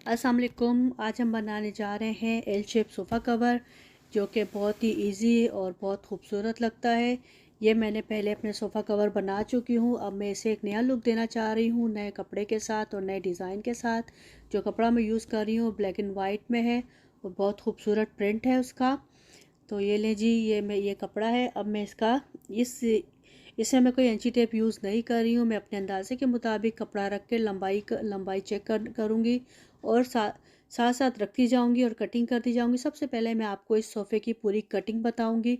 अस्सलाम वालेकुम। आज हम बनाने जा रहे हैं एल शेप सोफ़ा कवर, जो कि बहुत ही इजी और बहुत खूबसूरत लगता है। ये मैंने पहले अपने सोफ़ा कवर बना चुकी हूँ। अब मैं इसे एक नया लुक देना चाह रही हूँ, नए कपड़े के साथ और नए डिज़ाइन के साथ। जो कपड़ा मैं यूज़ कर रही हूँ ब्लैक एंड वाइट में है और बहुत खूबसूरत प्रिंट है उसका। तो ये ले जी, ये कपड़ा है। अब मैं इस इसमें मैं कोई इंची टेप यूज़ नहीं कर रही हूँ। मैं अपने अंदाजे के मुताबिक कपड़ा रख के लंबाई चेक करूँगी और साथ साथ रखती जाऊँगी और कटिंग करती जाऊँगी। सबसे पहले मैं आपको इस सोफ़े की पूरी कटिंग बताऊँगी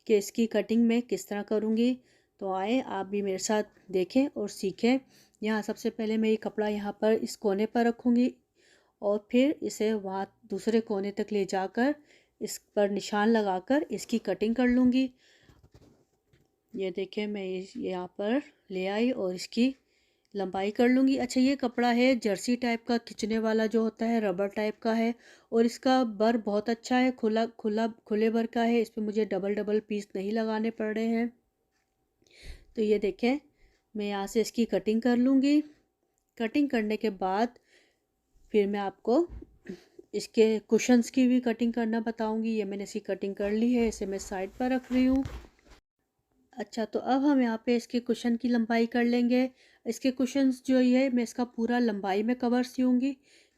कि इसकी कटिंग मैं किस तरह करूँगी। तो आए आप भी मेरे साथ देखें और सीखें। यहाँ सबसे पहले मैं ये कपड़ा यहाँ पर इस कोने पर रखूँगी और फिर इसे वहाँ दूसरे कोने तक ले जाकर इस पर निशान लगाकर इसकी कटिंग कर लूँगी। ये देखिए, मैं यहाँ पर ले आई और इसकी लंबाई कर लूँगी। अच्छा, ये कपड़ा है जर्सी टाइप का, खिंचने वाला जो होता है, रबर टाइप का है और इसका बर बहुत अच्छा है, खुले बर का है। इस पर मुझे डबल डबल पीस नहीं लगाने पड़ रहे हैं। तो ये देखें, मैं यहाँ से इसकी कटिंग कर लूँगी। कटिंग करने के बाद फिर मैं आपको इसके कुशन्स की भी कटिंग करना बताऊँगी। ये मैंने इसकी कटिंग कर ली है, इसे मैं साइड पर रख रही हूँ। अच्छा, तो अब हम यहाँ पे इसके कुशन की लंबाई कर लेंगे। इसके कुशन्स जो ये मैं इसका पूरा लंबाई में कवर सीऊँगी,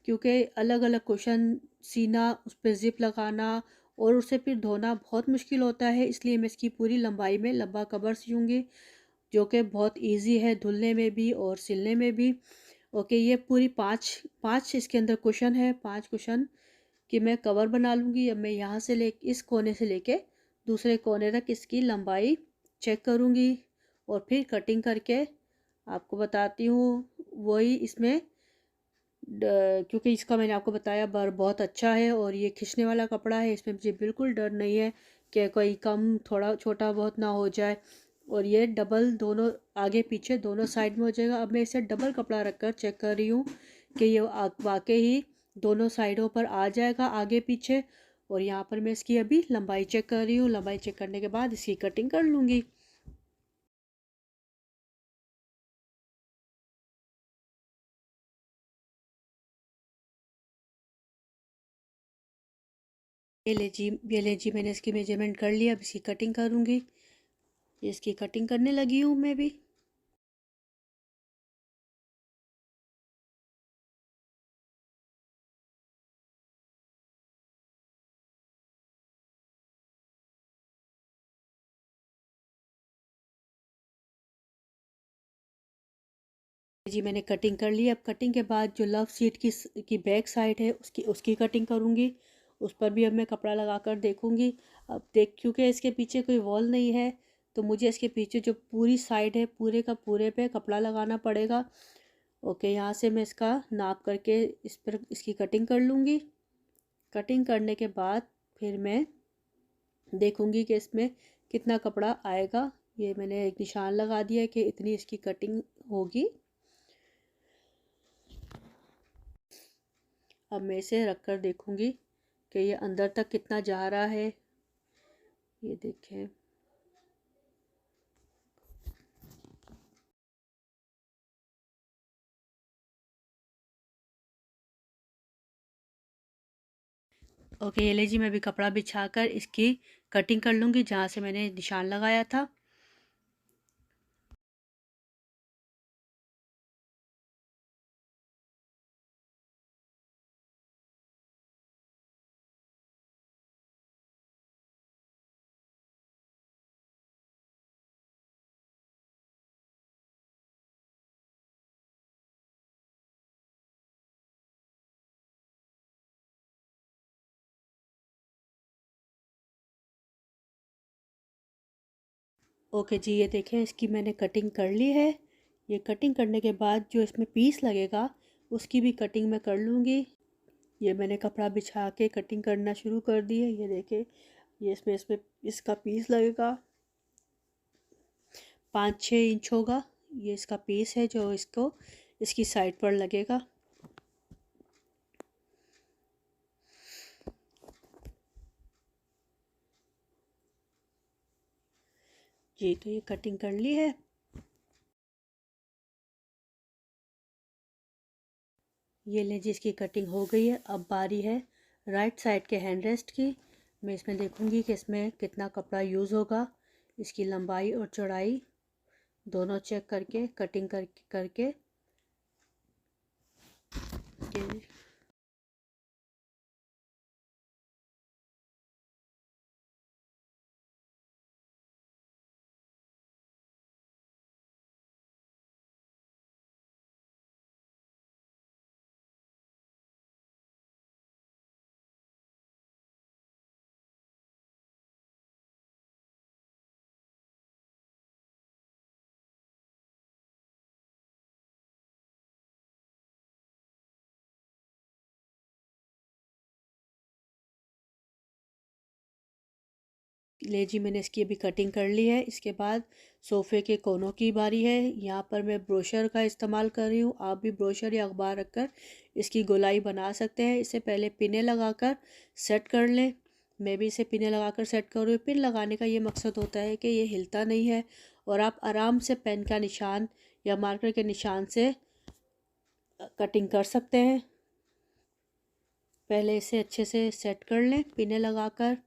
क्योंकि अलग अलग कुशन सीना, उस पर ज़िप लगाना और उसे फिर धोना बहुत मुश्किल होता है। इसलिए मैं इसकी पूरी लंबाई में लंबा कवर सीऊँगी, जो कि बहुत इजी है धुलने में भी और सिलने में भी। ओके, ये पूरी पाँच पाँच इसके अंदर कुशन है, 5 कुशन कि मैं कवर बना लूँगी। अब मैं यहाँ से ले इस कोने से लेके दूसरे कोने तक इसकी लंबाई चेक करूँगी और फिर कटिंग करके आपको बताती हूँ। वही इसमें क्योंकि इसका मैंने आपको बताया बर बहुत अच्छा है और ये खींचने वाला कपड़ा है। इसमें मुझे बिल्कुल डर नहीं है कि कोई कम थोड़ा छोटा बहुत ना हो जाए। और ये डबल दोनों आगे पीछे दोनों साइड में हो जाएगा। अब मैं इसे डबल कपड़ा रखकर चेक कर रही हूँ कि ये वाकई ही दोनों साइडों पर आ जाएगा आगे पीछे। और यहाँ पर मैं इसकी अभी लंबाई चेक कर रही हूँ। लंबाई चेक करने के बाद इसकी कटिंग कर लूँगी। ये ले जी, मैंने इसकी मेजरमेंट कर लिया। अब इसकी कटिंग करूँगी। इसकी कटिंग करने लगी हूँ मैं भी। जी, मैंने कटिंग कर ली। अब कटिंग के बाद जो लव सीट की बैक साइड है उसकी उसकी कटिंग करूँगी। उस पर भी अब मैं कपड़ा लगा कर देखूँगी। अब देख, क्योंकि इसके पीछे कोई वॉल नहीं है, तो मुझे इसके पीछे जो पूरी साइड है पूरे का पूरे पे कपड़ा लगाना पड़ेगा। ओके, यहाँ से मैं इसका नाप करके इस पर इसकी कटिंग कर लूँगी। कटिंग करने के बाद फिर मैं देखूँगी कि इसमें कितना कपड़ा आएगा। ये मैंने एक निशान लगा दिया है कि इतनी इसकी कटिंग होगी। अब मैं इसे रख कर देखूँगी कि ये अंदर तक कितना जा रहा है। ये देखें, ओके, ये ले जी, मैं भी कपड़ा बिछा कर इसकी कटिंग कर लूँगी जहाँ से मैंने निशान लगाया था। ओके जी, ये देखें, इसकी मैंने कटिंग कर ली है। ये कटिंग करने के बाद जो इसमें पीस लगेगा उसकी भी कटिंग मैं कर लूँगी। ये मैंने कपड़ा बिछा के कटिंग करना शुरू कर दी है। ये देखें, ये इसमें इसका पीस लगेगा, 5-6 इंच होगा। ये इसका पीस है जो इसको इसकी साइड पर लगेगा। जी, तो ये कटिंग कर ली है। ये लें जी, इसकी कटिंग हो गई है। अब बारी है राइट साइड के हैंड रेस्ट की। मैं इसमें देखूंगी कि इसमें कितना कपड़ा यूज़ होगा। इसकी लंबाई और चौड़ाई दोनों चेक करके कटिंग करके ये ले जी, मैंने इसकी अभी कटिंग कर ली है। इसके बाद सोफ़े के कोनों की बारी है। यहाँ पर मैं ब्रोशर का इस्तेमाल कर रही हूँ। आप भी ब्रोशर या अखबार रखकर इसकी गोलाई बना सकते हैं। इसे पहले पिने लगाकर सेट कर लें। मैं भी इसे पिने लगाकर सेट कर रही हूँ। पिन लगाने का ये मकसद होता है कि ये हिलता नहीं है और आप आराम से पेन का निशान या मार्कर के निशान से कटिंग कर सकते हैं। पहले इसे अच्छे से सेट कर लें पिने लगाकर।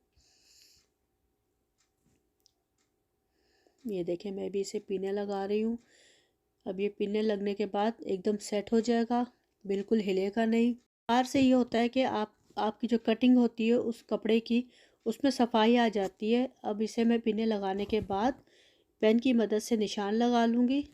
ये देखें, मैं भी इसे पीने लगा रही हूँ। अब ये पीने लगने के बाद एकदम सेट हो जाएगा, बिल्कुल हिलेगा नहीं। बाहर से ये होता है कि आपकी जो कटिंग होती है उस कपड़े की, उसमें सफाई आ जाती है। अब इसे मैं पीने लगाने के बाद पेन की मदद से निशान लगा लूँगी।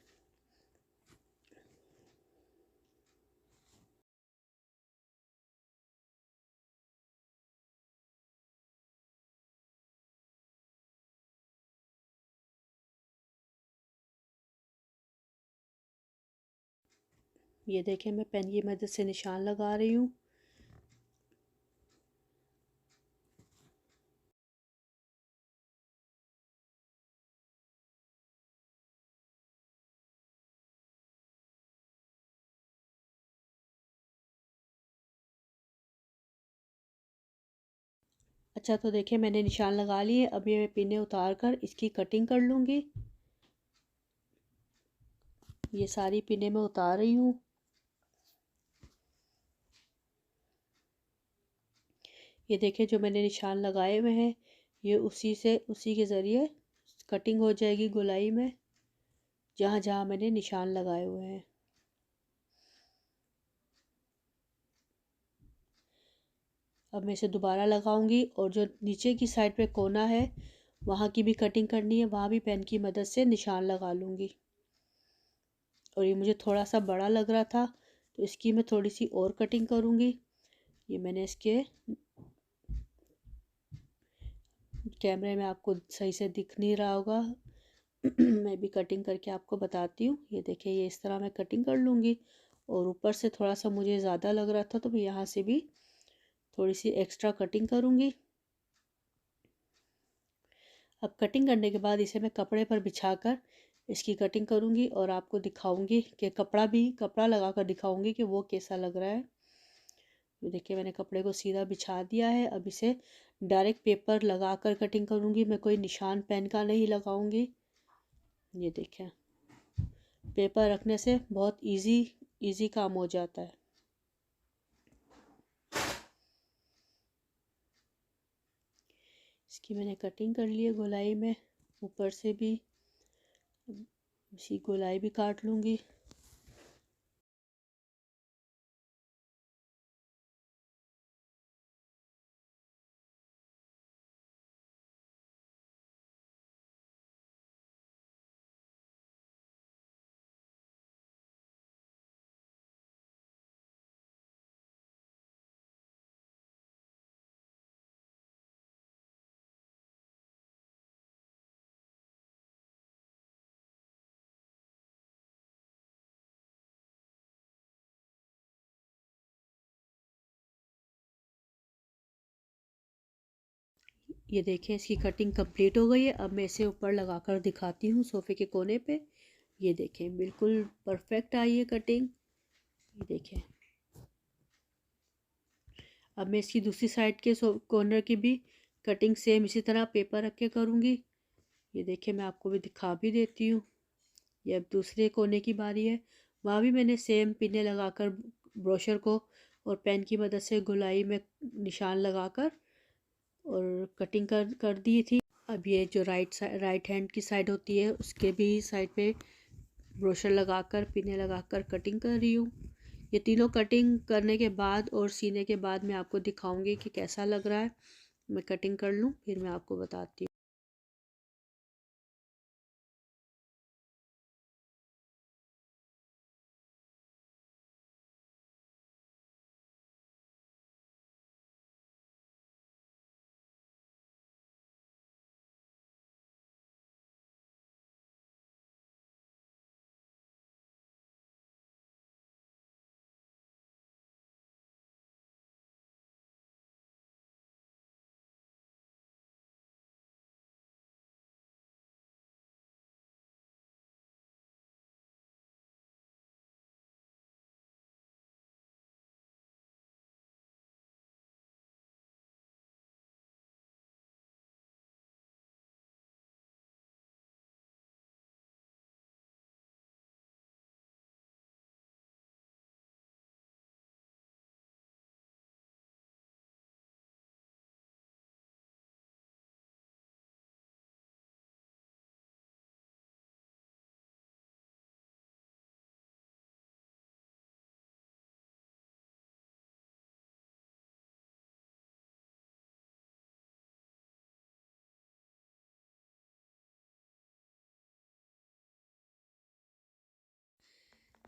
ये देखें, मैं पेन की मदद से निशान लगा रही हूँ। अच्छा, तो देखिए मैंने निशान लगा लिए। अब ये मैं पिने उतार कर इसकी कटिंग कर लूँगी। ये सारी पिने मैं उतार रही हूँ। ये देखिए, जो मैंने निशान लगाए हुए हैं ये उसी के ज़रिए कटिंग हो जाएगी गोलाई में, जहाँ जहाँ मैंने निशान लगाए हुए हैं। अब मैं इसे दोबारा लगाऊंगी और जो नीचे की साइड पे कोना है वहाँ की भी कटिंग करनी है। वहाँ भी पेन की मदद से निशान लगा लूँगी। और ये मुझे थोड़ा सा बड़ा लग रहा था तो इसकी मैं थोड़ी सी और कटिंग करूँगी। ये मैंने इसके कैमरे में आपको सही से दिख नहीं रहा होगा मैं भी कटिंग करके आपको बताती हूँ। ये देखिए, ये इस तरह मैं कटिंग कर लूँगी। और ऊपर से थोड़ा सा मुझे ज़्यादा लग रहा था तो मैं यहाँ से भी थोड़ी सी एक्स्ट्रा कटिंग करूँगी। अब कटिंग करने के बाद इसे मैं कपड़े पर बिछाकर इसकी कटिंग करूँगी और आपको दिखाऊँगी कि कपड़ा लगा कर दिखाऊँगी कि वो कैसा लग रहा है। ये देखिए, मैंने कपड़े को सीधा बिछा दिया है। अब इसे डायरेक्ट पेपर लगा कर कटिंग करूँगी। मैं कोई निशान पेन का नहीं लगाऊँगी। ये देखिए, पेपर रखने से बहुत इजी काम हो जाता है। इसकी मैंने कटिंग कर ली है गोलाई में। ऊपर से भी इसी गोलाई भी काट लूँगी। ये देखें, इसकी कटिंग कंप्लीट हो गई है। अब मैं इसे ऊपर लगाकर दिखाती हूँ सोफ़े के कोने पे। ये देखें, बिल्कुल परफेक्ट आई है कटिंग। ये देखें, अब मैं इसकी दूसरी साइड के कॉर्नर की भी कटिंग सेम इसी तरह पेपर रख के करूँगी। ये देखिए, मैं आपको भी दिखा भी देती हूँ। ये अब दूसरे कोने की बारी है। वहाँ भी मैंने सेम पिने लगाकर ब्रोशर को और पेन की मदद से गोलाई में निशान लगाकर और कटिंग कर दी थी। अब ये जो राइट हैंड की साइड होती है उसके भी साइड पे ब्रोशर लगाकर पिने लगाकर कटिंग कर रही हूँ। ये तीनों कटिंग करने के बाद और सीने के बाद मैं आपको दिखाऊंगी कि कैसा लग रहा है। मैं कटिंग कर लूँ फिर मैं आपको बताती हूँ।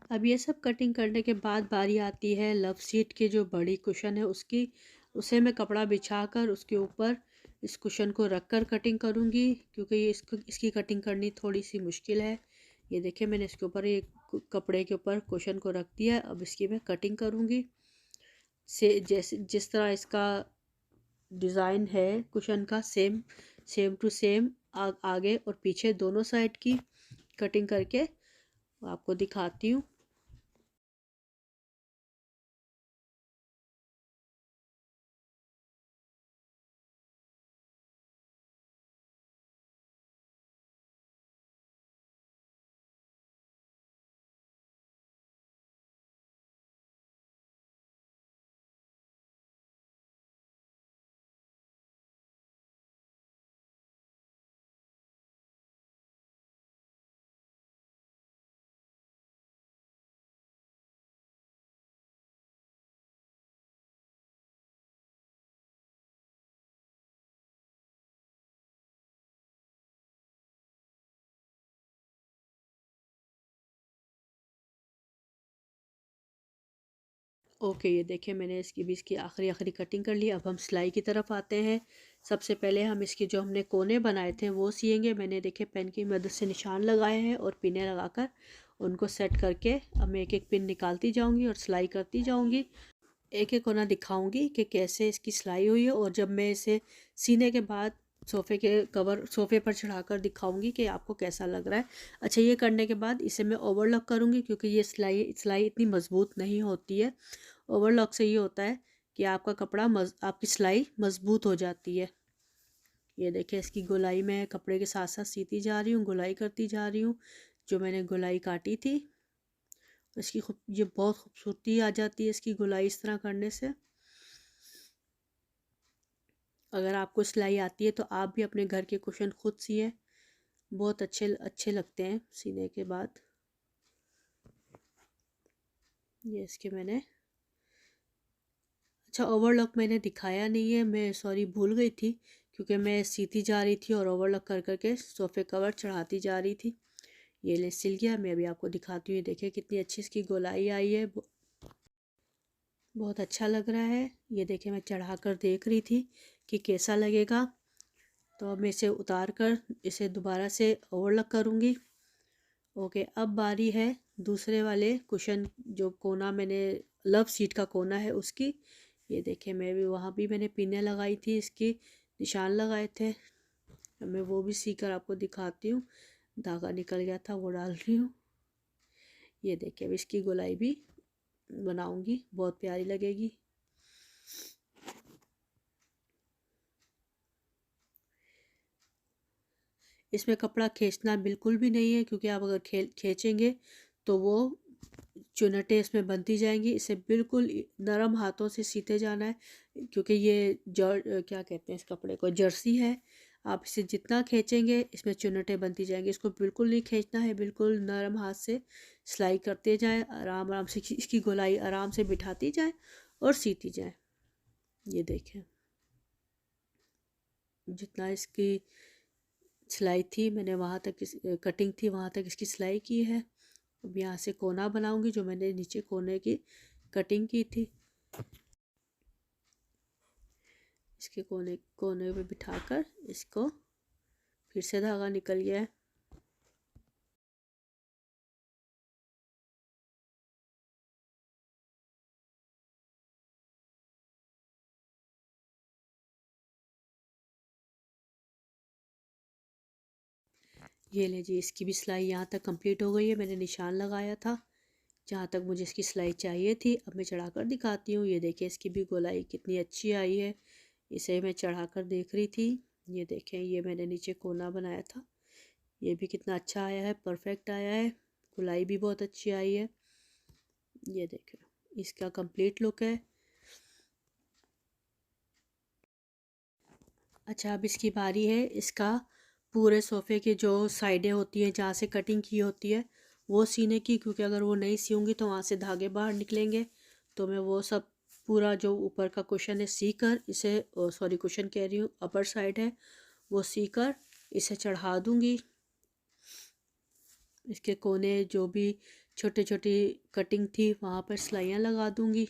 अब ये सब कटिंग करने के बाद बारी आती है लव सीट की जो बड़ी कुशन है उसकी। उसे मैं कपड़ा बिछाकर उसके ऊपर इस कुशन को रखकर कटिंग करूँगी, क्योंकि ये इसकी कटिंग करनी थोड़ी सी मुश्किल है। ये देखिए मैंने इसके ऊपर एक कपड़े के ऊपर कुशन को रख दिया। अब इसकी मैं कटिंग करूँगी से जैसे जिस तरह इसका डिज़ाइन है कुशन का, सेम टू सेम आगे और पीछे दोनों साइड की कटिंग करके आपको दिखाती हूँ। ओके, ये देखिए मैंने इसकी आखिरी आखिरी कटिंग कर ली। अब हम सिलाई की तरफ आते हैं। सबसे पहले हम इसके जो हमने कोने बनाए थे वो सिएंगे। मैंने देखे पेन की मदद से निशान लगाए हैं और पिने लगाकर उनको सेट करके अब मैं एक एक पिन निकालती जाऊंगी और सिलाई करती जाऊंगी। एक एक कोना दिखाऊंगी कि कैसे इसकी सिलाई हुई है, और जब मैं इसे सीने के बाद सोफ़े पर चढ़ाकर दिखाऊंगी कि आपको कैसा लग रहा है। अच्छा, ये करने के बाद इसे मैं ओवरलॉक करूंगी, क्योंकि ये सिलाई इतनी मज़बूत नहीं होती है। ओवरलॉक से ये होता है कि आपका आपकी सिलाई मज़बूत हो जाती है। ये देखिए इसकी गोलाई मैं कपड़े के साथ साथ सीती जा रही हूँ, गोलाई करती जा रही हूँ। जो मैंने गोलाई काटी थी इसकी ये बहुत खूबसूरती आ जाती है इसकी गोलाई इस तरह करने से। अगर आपको सिलाई आती है तो आप भी अपने घर के कुशन खुद सिए, बहुत अच्छे अच्छे लगते हैं सीने के बाद। ये इसके मैंने अच्छा ओवरलॉक मैंने दिखाया नहीं है, मैं सॉरी भूल गई थी, क्योंकि मैं सीती जा रही थी और ओवरलॉक कर करके सोफ़े कवर चढ़ाती जा रही थी। ये ले सिल गया। मैं अभी आपको दिखाती हूँ। ये देखिए कितनी अच्छी इसकी गोलाई आई है, बहुत अच्छा लग रहा है। ये देखिए मैं चढ़ा कर देख रही थी कि कैसा लगेगा, तो अब मैं इसे उतार कर इसे दोबारा से ओवरलॉक करूँगी। ओके, अब बारी है दूसरे वाले कुशन जो कोना मैंने लव सीट का कोना है उसकी। ये देखिए मैं भी वहाँ भी मैंने पिने लगाई थी, इसकी निशान लगाए थे। अब मैं वो भी सी कर आपको दिखाती हूँ। धागा निकल गया था वो डाल रही हूँ। ये देखिए अब इसकी गोलाई भी बनाऊंगी, बहुत प्यारी लगेगी। इसमें कपड़ा खींचना बिल्कुल भी नहीं है, क्योंकि आप अगर खींचेंगे तो वो चुनटें इसमें बनती जाएंगी। इसे बिल्कुल नरम हाथों से सीते जाना है, क्योंकि ये क्या कहते हैं इस कपड़े को, जर्सी है। आप इसे जितना खींचेंगे इसमें चुनटें बनती जाएंगी। इसको बिल्कुल नहीं खींचना है, बिल्कुल नरम हाथ से सिलाई करते जाएं, आराम आराम से इसकी गोलाई आराम से बिठाती जाएं और सीती जाएं। ये देखें, जितना इसकी सिलाई थी मैंने वहाँ तक कटिंग थी वहाँ तक इसकी सिलाई की है। अब यहाँ से कोना बनाऊंगी, जो मैंने नीचे कोने की कटिंग की थी। इसके कोने कोने पे बिठाकर इसको, फिर से धागा निकल गया है। ये ले जी, इसकी भी सिलाई यहाँ तक कंप्लीट हो गई है। मैंने निशान लगाया था जहाँ तक मुझे इसकी सिलाई चाहिए थी। अब मैं चढ़ाकर दिखाती हूँ। ये देखिए, इसकी भी गोलाई कितनी अच्छी आई है। इसे मैं चढ़ाकर देख रही थी। ये देखें, ये मैंने नीचे कोना बनाया था, ये भी कितना अच्छा आया है, परफेक्ट आया है। गोलाई भी बहुत अच्छी आई है। ये देखें, इसका कंप्लीट लुक है। अच्छा, अब इसकी बारी है। इसका पूरे सोफ़े के जो साइडें होती हैं जहाँ से कटिंग की होती है वो सीने की, क्योंकि अगर वो नहीं सीऊँगी तो वहाँ से धागे बाहर निकलेंगे। तो मैं वो सब पूरा जो ऊपर का कुशन है सी कर इसे, सॉरी कुशन कह रही हूँ, अपर साइड है वो सी कर इसे चढ़ा दूँगी। इसके कोने जो भी छोटी छोटी कटिंग थी वहाँ पर सिलाइयाँ लगा दूँगी।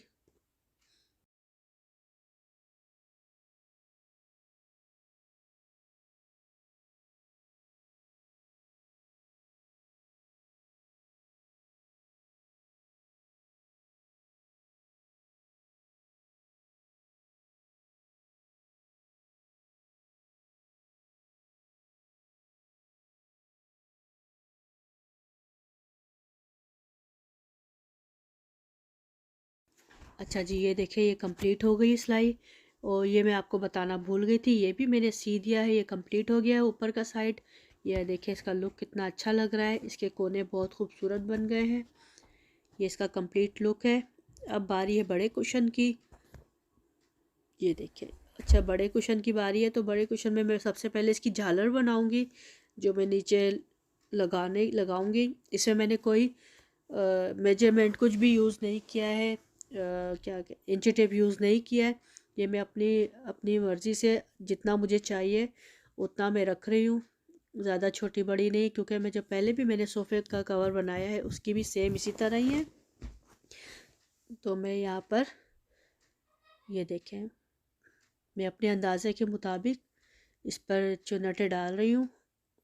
अच्छा जी, ये देखिए, ये कंप्लीट हो गई सिलाई। और ये मैं आपको बताना भूल गई थी, ये भी मैंने सी दिया है, ये कंप्लीट हो गया है ऊपर का साइड। ये देखिए, इसका लुक कितना अच्छा लग रहा है। इसके कोने बहुत खूबसूरत बन गए हैं। ये इसका कंप्लीट लुक है। अब बारी है बड़े कुशन की। ये देखिए, अच्छा, बड़े कुशन की बारी है। तो बड़े कुशन में मैं सबसे पहले इसकी झालर बनाऊंगी, जो मैं नीचे लगाऊंगी। इसमें मैंने कोई मेजरमेंट कुछ भी यूज़ नहीं किया है, क्या इंची टेप यूज़ नहीं किया है। ये मैं अपनी अपनी मर्ज़ी से जितना मुझे चाहिए उतना मैं रख रही हूँ, ज़्यादा छोटी बड़ी नहीं, क्योंकि मैं जो पहले भी मैंने सोफ़े का कवर बनाया है उसकी भी सेम इसी तरह ही है। तो मैं यहाँ पर, ये देखें, मैं अपने अंदाज़े के मुताबिक इस पर चुन्नटें डाल रही हूँ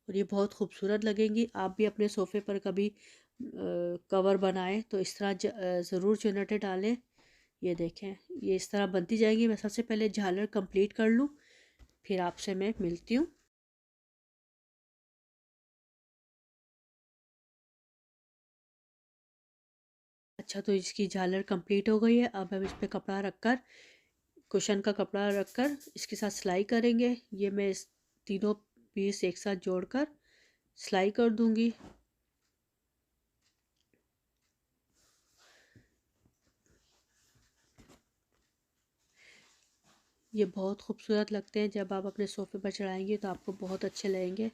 और ये बहुत खूबसूरत लगेंगी। आप भी अपने सोफ़े पर कभी कवर बनाएं तो इस तरह ज़रूर चुन्नटें डालें। ये देखें, ये इस तरह बनती जाएंगी। मैं सबसे पहले झालर कंप्लीट कर लूँ, फिर आपसे मैं मिलती हूँ। अच्छा, तो इसकी झालर कंप्लीट हो गई है। अब हम इस पर कपड़ा रखकर, कुशन का कपड़ा रखकर इसके साथ सिलाई करेंगे। ये मैं इस तीनों पीस एक साथ जोड़कर सिलाई कर दूंगी। ये बहुत खूबसूरत लगते हैं, जब आप अपने सोफ़े पर चढ़ाएंगे तो आपको बहुत अच्छे लगेंगे।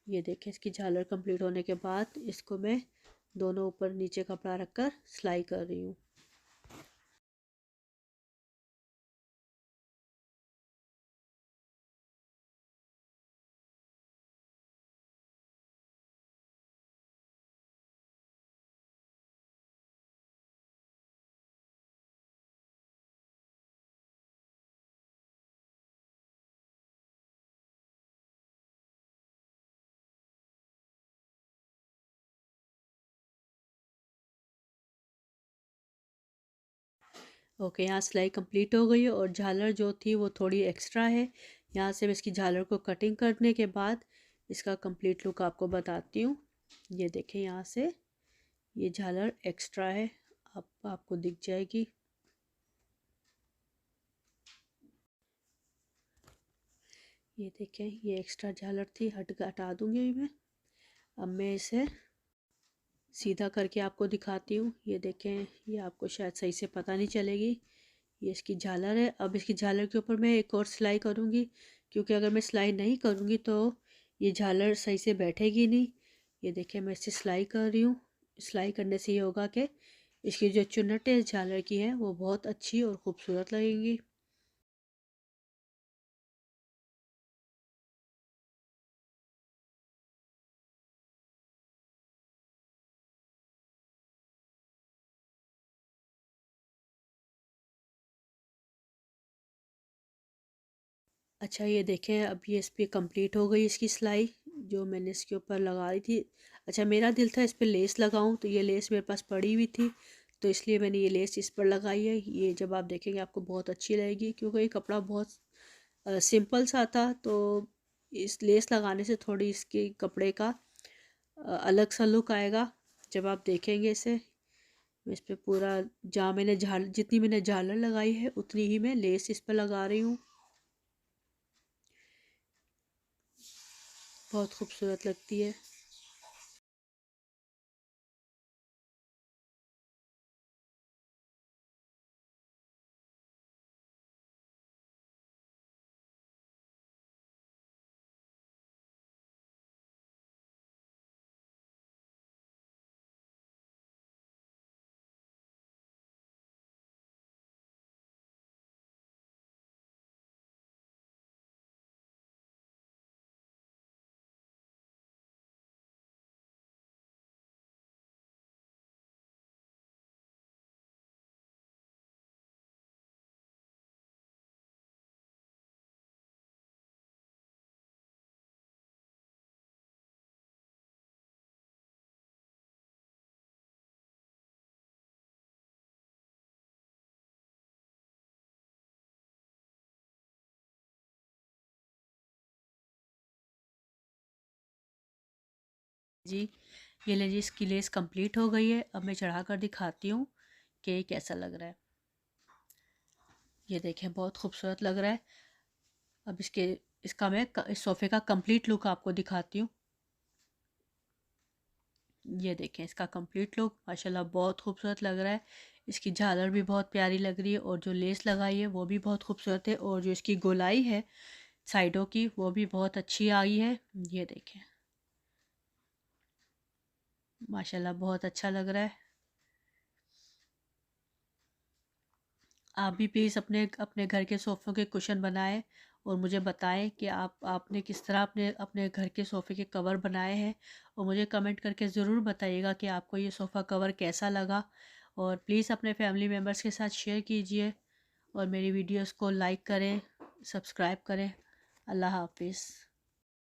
ये देखें, इसकी झालर कंप्लीट होने के बाद इसको मैं दोनों ऊपर नीचे कपड़ा रखकर सिलाई कर रही हूँ। ओके, यहाँ सिलाई कंप्लीट हो गई है और झालर जो थी वो थोड़ी एक्स्ट्रा है। यहाँ से मैं इसकी झालर को कटिंग करने के बाद इसका कंप्लीट लुक आपको बताती हूँ। ये देखें, यहाँ से ये झालर एक्स्ट्रा है, आपको दिख जाएगी। ये देखें, ये एक्स्ट्रा झालर थी, हटा दूँगी मैं। अब मैं इसे सीधा करके आपको दिखाती हूँ। ये देखें, ये आपको शायद सही से पता नहीं चलेगी। ये इसकी झालर है। अब इसकी झालर के ऊपर मैं एक और सिलाई करूँगी, क्योंकि अगर मैं सिलाई नहीं करूँगी तो ये झालर सही से बैठेगी नहीं। ये देखें, मैं इससे सिलाई कर रही हूँ। सिलाई करने से ये होगा कि इसकी जो चुन्नट है इस झालर की है वो बहुत अच्छी और ख़ूबसूरत लगेंगी। अच्छा, ये देखें, अब ये इस पर कंप्लीट हो गई इसकी सिलाई जो मैंने इसके ऊपर लगा दी थी। अच्छा, मेरा दिल था इस पर लेस लगाऊं, तो ये लेस मेरे पास पड़ी हुई थी, तो इसलिए मैंने ये लेस इस पर लगाई है। ये जब आप देखेंगे आपको बहुत अच्छी लगेगी, क्योंकि ये कपड़ा बहुत सिंपल सा था, तो इस लेस लगाने से थोड़ी इसके कपड़े का अलग सा लुक आएगा जब आप देखेंगे इसे। मैं इस पर पूरा, जहाँ मैंने जितनी मैंने झालर लगाई है उतनी ही मैं लेस इस पर लगा रही हूँ। बहुत खूबसूरत लगती है। जी, ये लीजिए, इसकी लेस कंप्लीट हो गई है। अब मैं चढ़ा कर दिखाती हूँ कि ये कैसा लग रहा है। ये देखें, बहुत खूबसूरत लग रहा है। अब इसका मैं इस सोफ़े का कंप्लीट लुक आपको दिखाती हूँ। ये देखें, इसका कंप्लीट लुक माशाल्लाह बहुत खूबसूरत लग रहा है। इसकी झालर भी बहुत प्यारी लग रही है, और जो लेस लगाई है वो भी बहुत खूबसूरत है, और जो इसकी गोलाई है साइडों की वो भी बहुत अच्छी आई है। ये देखें, माशाल्लाह बहुत अच्छा लग रहा है। आप भी प्लीज़ अपने अपने घर के सोफ़ों के कुशन बनाएं, और मुझे बताएं कि आपने किस तरह अपने अपने घर के सोफ़े के कवर बनाए हैं, और मुझे कमेंट करके ज़रूर बताइएगा कि आपको ये सोफ़ा कवर कैसा लगा। और प्लीज़ अपने फैमिली मेम्बर्स के साथ शेयर कीजिए, और मेरी वीडियोस को लाइक करें, सब्सक्राइब करें। अल्लाह हाफिज़।